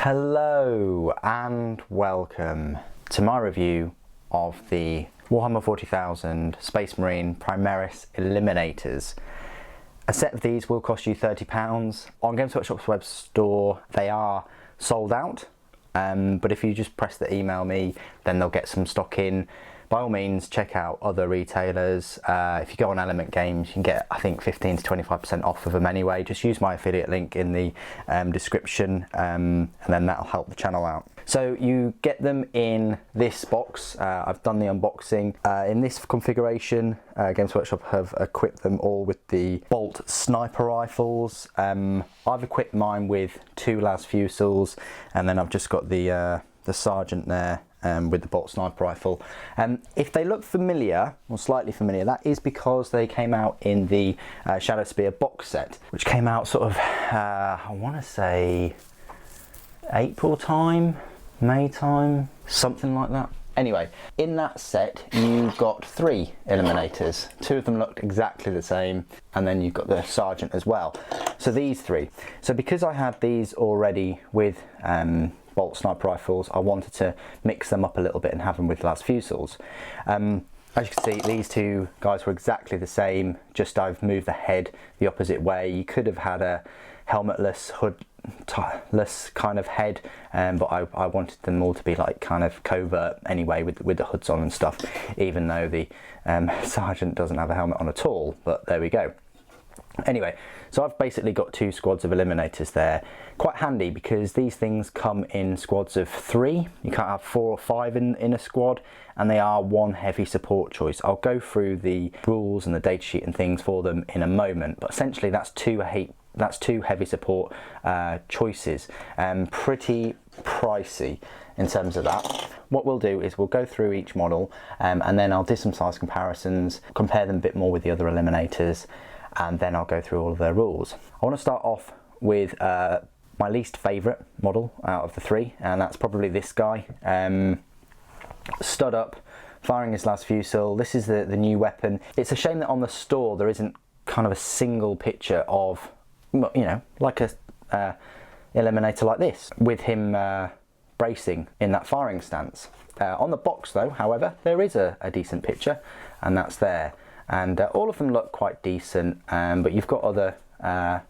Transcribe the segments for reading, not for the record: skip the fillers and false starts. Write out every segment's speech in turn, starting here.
Hello and welcome to my review of the Warhammer 40,000 Space Marine Primaris Eliminators. A set of these will cost you £30. On Games Workshop's web store they are sold out, but if you just press the email me then they'll get some stock in. By all means check out other retailers. If you go on Element Games you can get I think 15 to 25% off of them anyway. Just use my affiliate link in the description and then that'll help the channel out. So you get them in this box. I've done the unboxing. In this configuration Games Workshop have equipped them all with the Bolt sniper rifles. I've equipped mine with 2 las fusils and then I've just got the Sergeant there with the Bolt sniper rifle. If they look familiar, or slightly familiar, that is because they came out in the Shadow Spear box set, which came out sort of, I want to say April time, May time, something like that. Anyway, in that set you got 3 Eliminators. 2 of them looked exactly the same, and then you've got the Sergeant as well. So these 3. So because I had these already with Bolt sniper rifles, I wanted to mix them up a little bit and have them with las fusils. As you can see, these 2 guys were exactly the same, just I've moved the head the opposite way. You could have had a helmetless, hoodless kind of head, but I wanted them all to be like kind of covert anyway with the hoods on and stuff, even though the Sergeant doesn't have a helmet on at all, but there we go. Anyway, so I've basically got 2 squads of Eliminators there. Quite handy because these things come in squads of 3. You can't have 4 or 5 in a squad, and they are one heavy support choice. I'll go through the rules and the datasheet and things for them in a moment, but essentially that's 2 heavy support choices. Pretty pricey in terms of that. What we'll do is we'll go through each model and then I'll do some size comparisons, compare them a bit more with the other Eliminators, and then I'll go through all of their rules. I want to start off with my least favourite model out of the 3, and that's probably this guy. Stud up, firing his las fusil. This is the new weapon. It's a shame that on the store there isn't kind of a single picture of, you know, like a Eliminator like this, with him bracing in that firing stance. On the box though, however, there is a decent picture, and that's there. And all of them look quite decent, but you've got other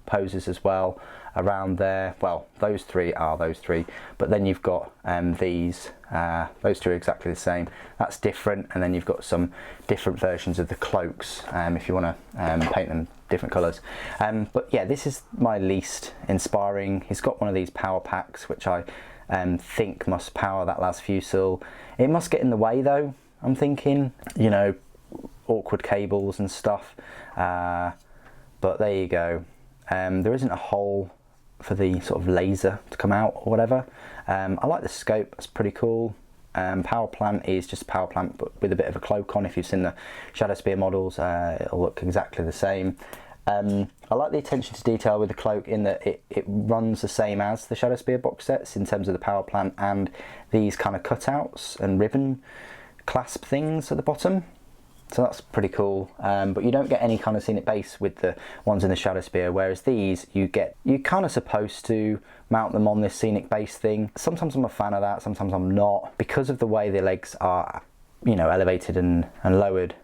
poses as well around there. Well, those 3 are those 3, but then you've got these, those 2 are exactly the same. That's different, and then you've got some different versions of the cloaks if you want to paint them different colours. But yeah, this is my least inspiring. He's got one of these power packs, which I think must power that las fusil. It must get in the way though, I'm thinking, you know, awkward cables and stuff, but there you go. There isn't a hole for the sort of laser to come out or whatever. I like the scope, it's pretty cool. Power plant is just a power plant but with a bit of a cloak on. If you've seen the Shadow Spear models, it'll look exactly the same. I like the attention to detail with the cloak in that it runs the same as the Shadow Spear box sets in terms of the power plant and these kind of cutouts and ribbon clasp things at the bottom. So that's pretty cool, but you don't get any kind of scenic base with the ones in the Shadow Spear, whereas these you're kind of supposed to mount them on this scenic base thing. Sometimes I'm a fan of that, sometimes I'm not. Because of the way the legs are, you know, elevated and lowered,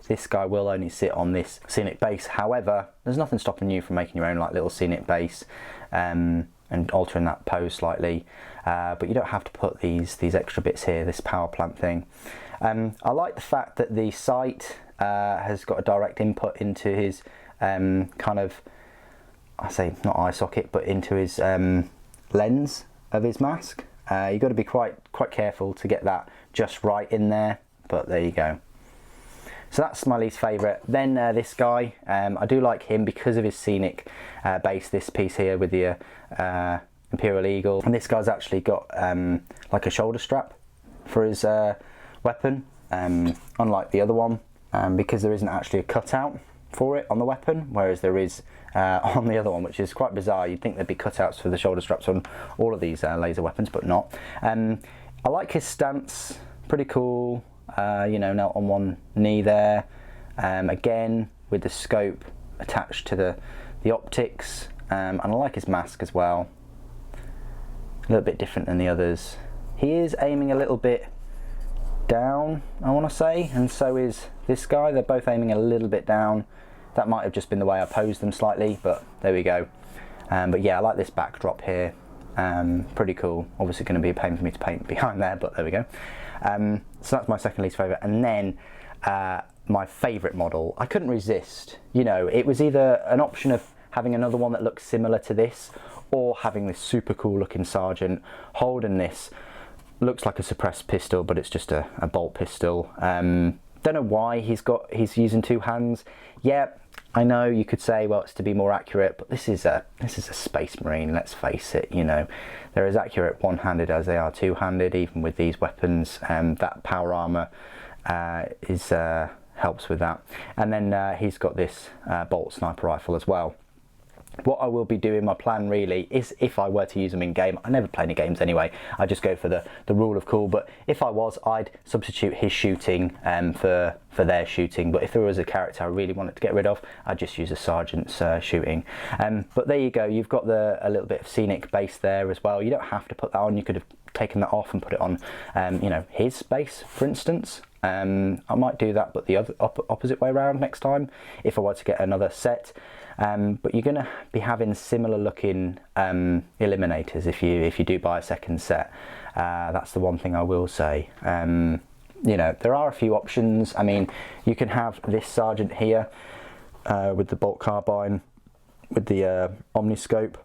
this guy will only sit on this scenic base. However, there's nothing stopping you from making your own like little scenic base and altering that pose slightly, but you don't have to put these extra bits here, this power plant thing. I like the fact that the sight has got a direct input into his kind of, I say not eye socket, but into his lens of his mask. You've got to be quite careful to get that just right in there, but there you go. So that's my least favourite. Then this guy, I do like him because of his scenic base, this piece here with the Imperial Eagle. And this guy's actually got like a shoulder strap for his weapon, unlike the other one, because there isn't actually a cutout for it on the weapon, whereas there is on the other one, which is quite bizarre. You'd think there'd be cutouts for the shoulder straps on all of these laser weapons, but not. I like his stance, pretty cool. You know, knelt on one knee there, again with the scope attached to the optics, and I like his mask as well. a little bit different than the others. He is aiming a little bit down, I want to say, and so is this guy. They're both aiming a little bit down. That might have just been the way I posed them slightly, but there we go. But yeah, I like this backdrop here. Pretty cool. Obviously going to be a pain for me to paint behind there, but there we go. So that's my second least favourite. And then my favourite model, I couldn't resist. You know, it was either an option of having another one that looks similar to this, or having this super cool looking sergeant holding this. Looks like a suppressed pistol, but it's just a bolt pistol. Don't know why he's using two hands. Yeah, I know you could say, well, it's to be more accurate, but this is a Space Marine, let's face it. You know, they're as accurate one-handed as they are two-handed, even with these weapons. That power armor helps with that. And then he's got this bolt sniper rifle as well. What I will be doing, my plan really, is if I were to use them in game, I never play any games anyway, I just go for the rule of cool, but if I was, I'd substitute his shooting for their shooting. But if there was a character I really wanted to get rid of, I'd just use a sergeant's shooting. But there you go, you've got a little bit of scenic base there as well. You don't have to put that on, you could have taken that off and put it on you know, his base, for instance. I might do that, but the opposite way around next time if I were to get another set. But you're going to be having similar looking eliminators if you do buy a second set. That's the one thing I will say. You know, there are a few options. I mean, you can have this sergeant here with the bolt carbine, with the omniscope,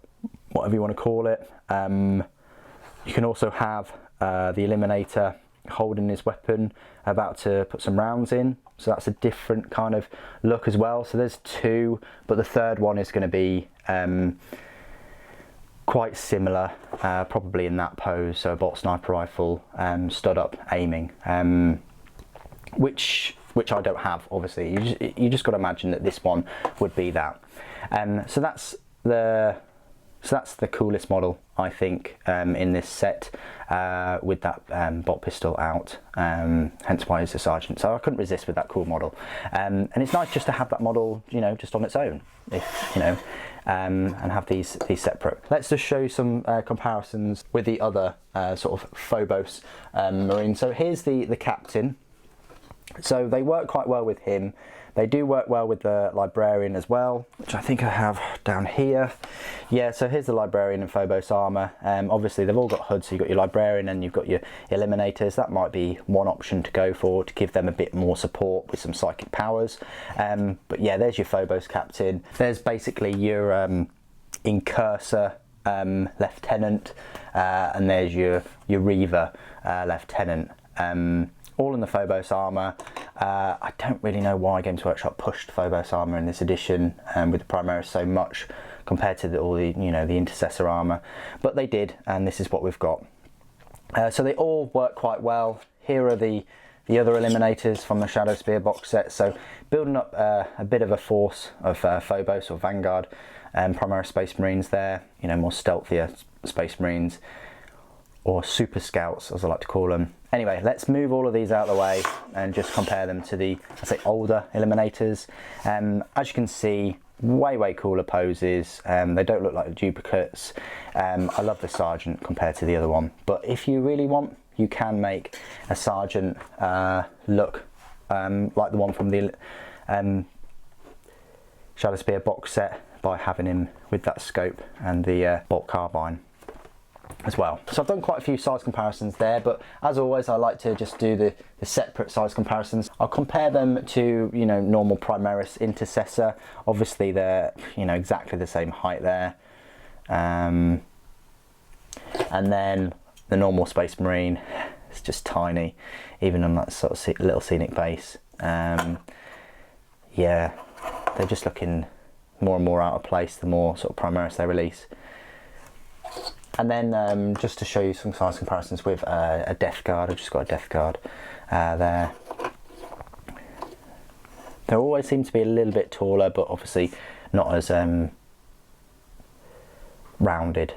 whatever you want to call it. You can also have the eliminator holding his weapon, about to put some rounds in, so that's a different kind of look as well. So there's two, but the third one is going to be quite similar, probably in that pose, so a bolt sniper rifle, stud up aiming, which I don't have, obviously. You just got to imagine that this one would be that. So that's the coolest model, I think, in this set, with that bolt pistol out, hence why it's a sergeant. So I couldn't resist with that cool model, and it's nice just to have that model, you know, just on its own, if you know, and have these separate. Let's just show you some comparisons with the other sort of Phobos Marine. So here's the captain. So they work quite well with him. They do work well with the librarian as well, which I think I have down here. Yeah, so here's the librarian and Phobos armor. Obviously they've all got hoods, so you've got your librarian and you've got your eliminators. That might be one option to go for, to give them a bit more support with some psychic powers. But yeah, there's your Phobos captain. There's basically your incursor lieutenant, and there's your Reaver lieutenant. All in the Phobos armour. I don't really know why Games Workshop pushed Phobos armour in this edition with the Primaris so much compared to all the, you know, the Intercessor armour, but they did, and this is what we've got. So they all work quite well. Here are the other eliminators from the Shadow Spear box set. So building up a bit of a force of Phobos or Vanguard Primaris Space Marines there, you know, more stealthier Space Marines, or Super Scouts as I like to call them. Anyway, let's move all of these out of the way and just compare them to the, I say, older eliminators. As you can see, way cooler poses. They don't look like duplicates. I love the Sergeant compared to the other one, but if you really want, you can make a Sergeant look like the one from the Shadow Spear box set by having him with that scope and the bolt carbine as well. So I've done quite a few size comparisons there, but as always I like to just do the separate size comparisons. I'll compare them to, you know, normal Primaris Intercessor. Obviously they're, you know, exactly the same height there, and then the normal Space Marine, it's just tiny, even on that sort of little scenic base. Yeah, they're just looking more and more out of place the more sort of Primaris they release. And then just to show you some size comparisons with a Death Guard, I've just got a Death Guard there. They always seem to be a little bit taller, but obviously not as rounded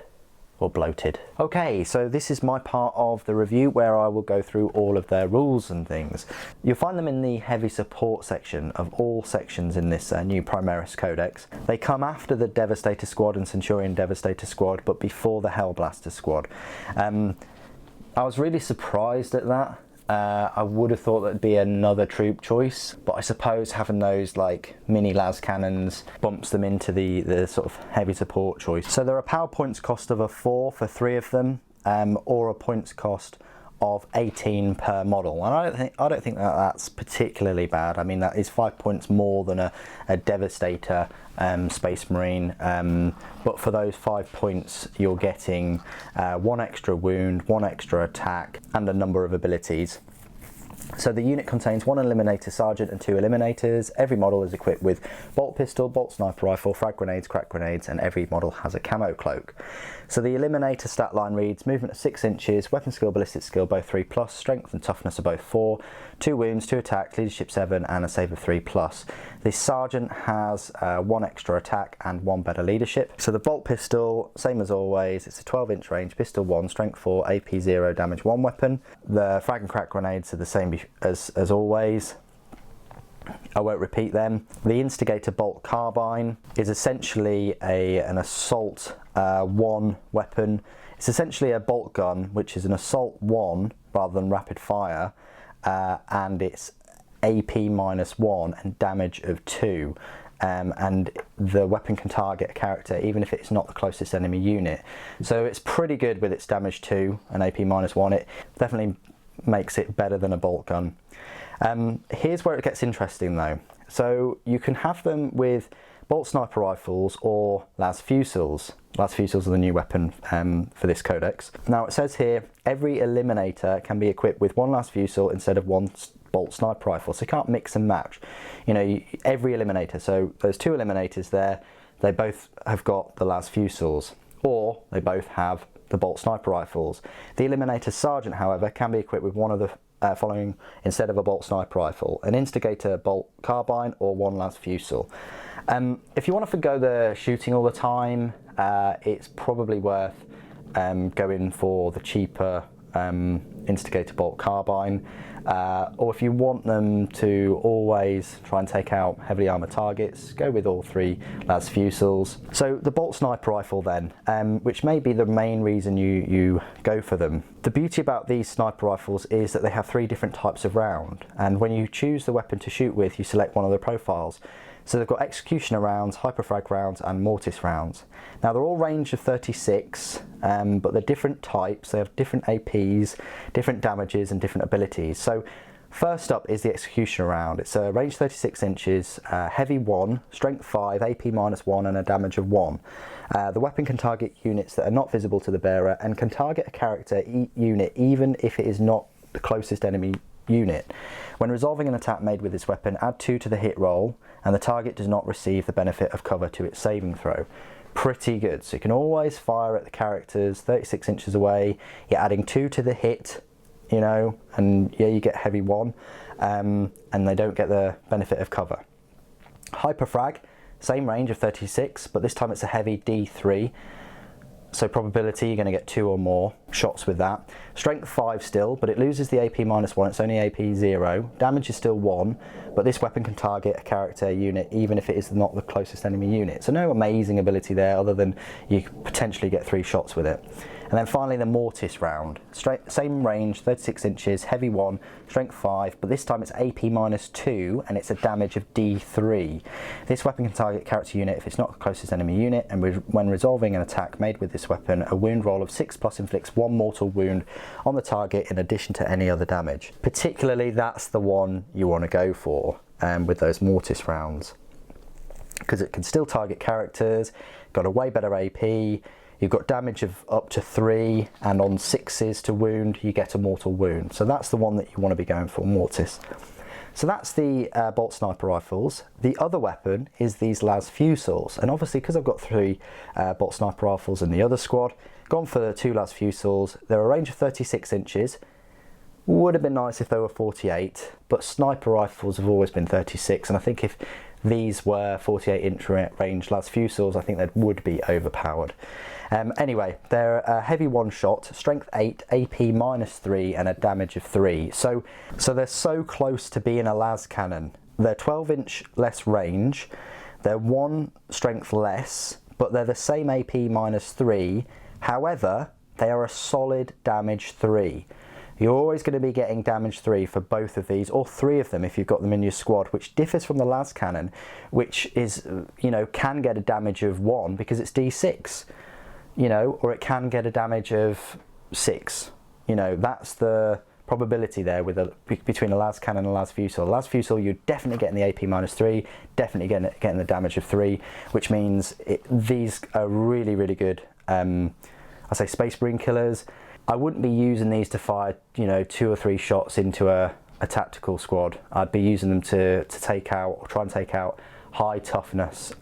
or bloated. Okay, so this is my part of the review where I will go through all of their rules and things. You'll find them in the heavy support section of all sections in this new Primaris Codex. They come after the Devastator Squad and Centurion Devastator Squad, but before the Hellblaster Squad. I was really surprised at that. I would have thought that'd be another troop choice, but I suppose having those like mini las cannons bumps them into the sort of heavy support choice. So there are power points cost of a 4 for 3 of them, or a points cost of 18 per model, and I don't think that that's particularly bad. I mean, that is 5 points more than a Devastator Space Marine, but for those 5 points you're getting 1 extra wound, 1 extra attack, and a number of abilities. So the unit contains 1 Eliminator Sergeant and 2 Eliminators. Every model is equipped with bolt pistol, bolt sniper rifle, frag grenades, crack grenades, and every model has a camo cloak. So the Eliminator stat line reads: movement of 6 inches, weapon skill, ballistic skill both 3+, strength and toughness are both 4, 2 wounds, 2 attack, leadership 7, and a save of 3+. The Sergeant has 1 extra attack and 1 better leadership. So the bolt pistol, same as always, it's a 12-inch range, pistol 1, strength 4, AP 0, damage 1 weapon. The frag and crack grenades are the same as always. I won't repeat them. The Instigator Bolt Carbine is essentially an Assault 1 weapon. It's essentially a bolt gun, which is an Assault 1 rather than rapid fire, and it's AP -1 and damage of 2. And the weapon can target a character even if it's not the closest enemy unit. So it's pretty good with its damage 2 and AP -1. It definitely makes it better than a bolt gun. Here's where it gets interesting though. So you can have them with bolt sniper rifles or las fusils. Las fusils are the new weapon for this codex. Now it says here, every Eliminator can be equipped with 1 las fusil instead of 1 bolt sniper rifle, so you can't mix and match. You know, every Eliminator, so there's 2 Eliminators there, they both have got the las fusils, or they both have the bolt sniper rifles. The Eliminator Sergeant, however, can be equipped with one of the following instead of a bolt sniper rifle: an Instigator Bolt Carbine or 1 las fusil. If you want to forgo the shooting all the time, it's probably worth going for the cheaper Instigator Bolt Carbine, or if you want them to always try and take out heavily armoured targets, go with all 3 las fusils. So the bolt sniper rifle then, which may be the main reason you go for them. The beauty about these sniper rifles is that they have 3 different types of round, and when you choose the weapon to shoot with, you select one of the profiles. So they've got executioner rounds, hyperfrag rounds, and mortis rounds. Now they're all range of 36, but they're different types. They have different APs, different damages, and different abilities. So first up is the executioner round. It's a range 36 inches, heavy 1, strength 5, AP -1, and a damage of 1. The weapon can target units that are not visible to the bearer and can target a character unit even if it is not the closest enemy unit. When resolving an attack made with this weapon, add 2 to the hit roll, and the target does not receive the benefit of cover to its saving throw. Pretty good. So you can always fire at the characters 36 inches away. You're adding 2 to the hit, you know, and yeah, you get heavy 1, and they don't get the benefit of cover. Hyperfrag, same range of 36, but this time it's a heavy D3. So probability, you're going to get 2 or more shots with that. Strength 5 still, but it loses the AP -1, it's only AP 0. Damage is still 1, but this weapon can target a character unit even if it is not the closest enemy unit. So no amazing ability there other than you could potentially get 3 shots with it. And then finally the mortis round. Same range, 36 inches, heavy 1, strength 5, but this time it's AP -2 and it's a damage of D3. This weapon can target a character unit if it's not the closest enemy unit, and when resolving an attack made with this weapon, a wound roll of 6+ inflicts 1 mortal wound on the target in addition to any other damage. Particularly that's the one you want to go for with those mortis rounds, because it can still target characters, got a way better AP, you've got damage of up to 3, and on 6s to wound you get a mortal wound. So that's the one that you want to be going for, mortis. So that's the bolt sniper rifles. The other weapon is these las fusils, and obviously because I've got 3 bolt sniper rifles in the other squad, gone for the 2 las fusils. They're a range of 36 inches. Would have been nice if they were 48, but sniper rifles have always been 36, and I think if these were 48-inch range las fusiles, I think they would be overpowered. Anyway, they're a heavy one-shot, strength 8, AP -3 and a damage of 3. So they're so close to being a las cannon. They're 12-inch less range, they're 1 strength less, but they're the same AP -3. However, they are a solid damage 3. You're always going to be getting damage 3 for both of these, or 3 of them if you've got them in your squad, which differs from the las cannon, which is, you know, can get a damage of 1 because it's D6, you know, or it can get a damage of 6. You know, that's the probability there with between a las cannon and a las fusile. A las fusile, you're definitely getting the AP -3, definitely getting the damage of 3, which means these are really, really good. I say Space Marine killers. I wouldn't be using these to fire, you know, 2 or 3 shots into a tactical squad. I'd be using them to take out, or try and take out, high toughness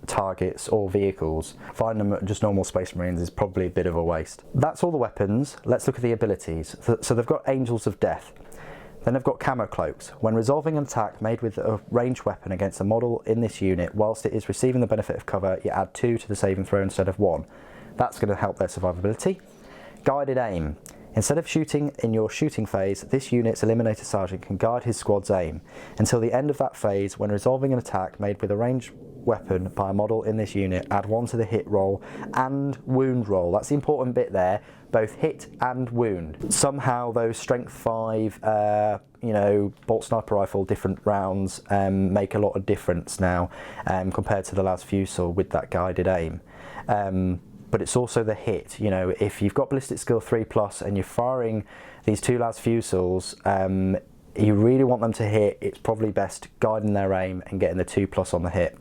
targets or vehicles. Finding them just normal Space Marines is probably a bit of a waste. That's all the weapons. Let's look at the abilities. So they've got Angels of Death. Then they've got Camo Cloaks. When resolving an attack made with a ranged weapon against a model in this unit, whilst it is receiving the benefit of cover, you add 2 to the saving throw instead of 1. That's going to help their survivability. Guided aim. Instead of shooting in your shooting phase, this unit's Eliminator Sergeant can guide his squad's aim until the end of that phase. When resolving an attack made with a ranged weapon by a model in this unit, add 1 to the hit roll and wound roll. That's the important bit there, both hit and wound. Somehow those strength 5, you know, bolt sniper rifle different rounds make a lot of difference now compared to the las fusile with that guided aim. But it's also the hit. You know, if you've got ballistic skill 3+ and you're firing these 2 las fusiles, you really want them to hit. It's probably best guiding their aim and getting the 2+ on the hit.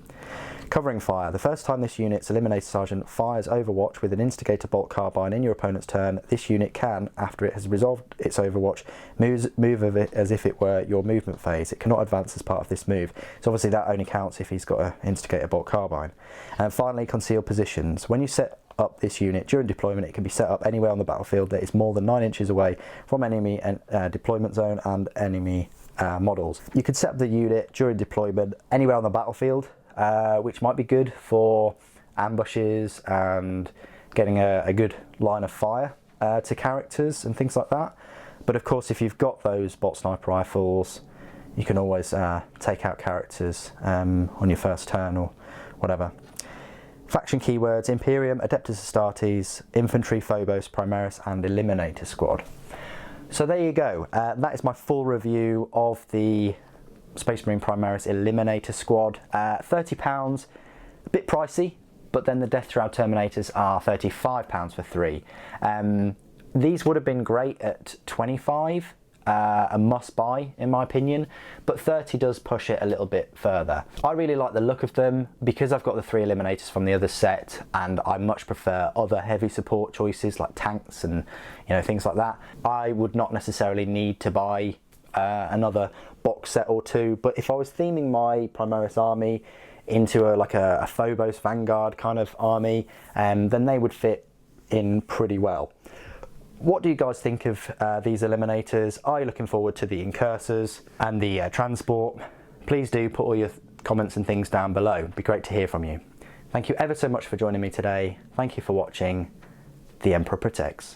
Covering fire. The first time this unit's Eliminator Sergeant fires Overwatch with an Instigator Bolt Carbine in your opponent's turn, this unit can, after it has resolved its Overwatch, move of it as if it were your movement phase. It cannot advance as part of this move. So obviously that only counts if he's got an Instigator Bolt Carbine. And finally, concealed positions. When you set up this unit during deployment, it can be set up anywhere on the battlefield that is more than 9 inches away from enemy deployment zone and enemy models. You could set up the unit during deployment anywhere on the battlefield, which might be good for ambushes and getting a good line of fire to characters and things like that. But of course, if you've got those bolt sniper rifles, you can always take out characters on your first turn or whatever. Faction keywords: Imperium, Adeptus Astartes, Infantry, Phobos, Primaris and Eliminator Squad. So there you go. That is my full review of the Space Marine Primaris Eliminator Squad. £30, a bit pricey, but then the Death Shroud Terminators are £35 for 3. These would have been great at 25, a must buy in my opinion, but 30 does push it a little bit further. I really like the look of them because I've got the 3 Eliminators from the other set, and I much prefer other heavy support choices like tanks and, you know, things like that. I would not necessarily need to buy another box set or 2, but if I was theming my Primaris army into a Phobos Vanguard kind of army, then they would fit in pretty well. What do you guys think of these Eliminators? Are you looking forward to the Incursors and the Transport? Please do put all your comments and things down below. It'd be great to hear from you. Thank you ever so much for joining me today. Thank you for watching. The Emperor Protects.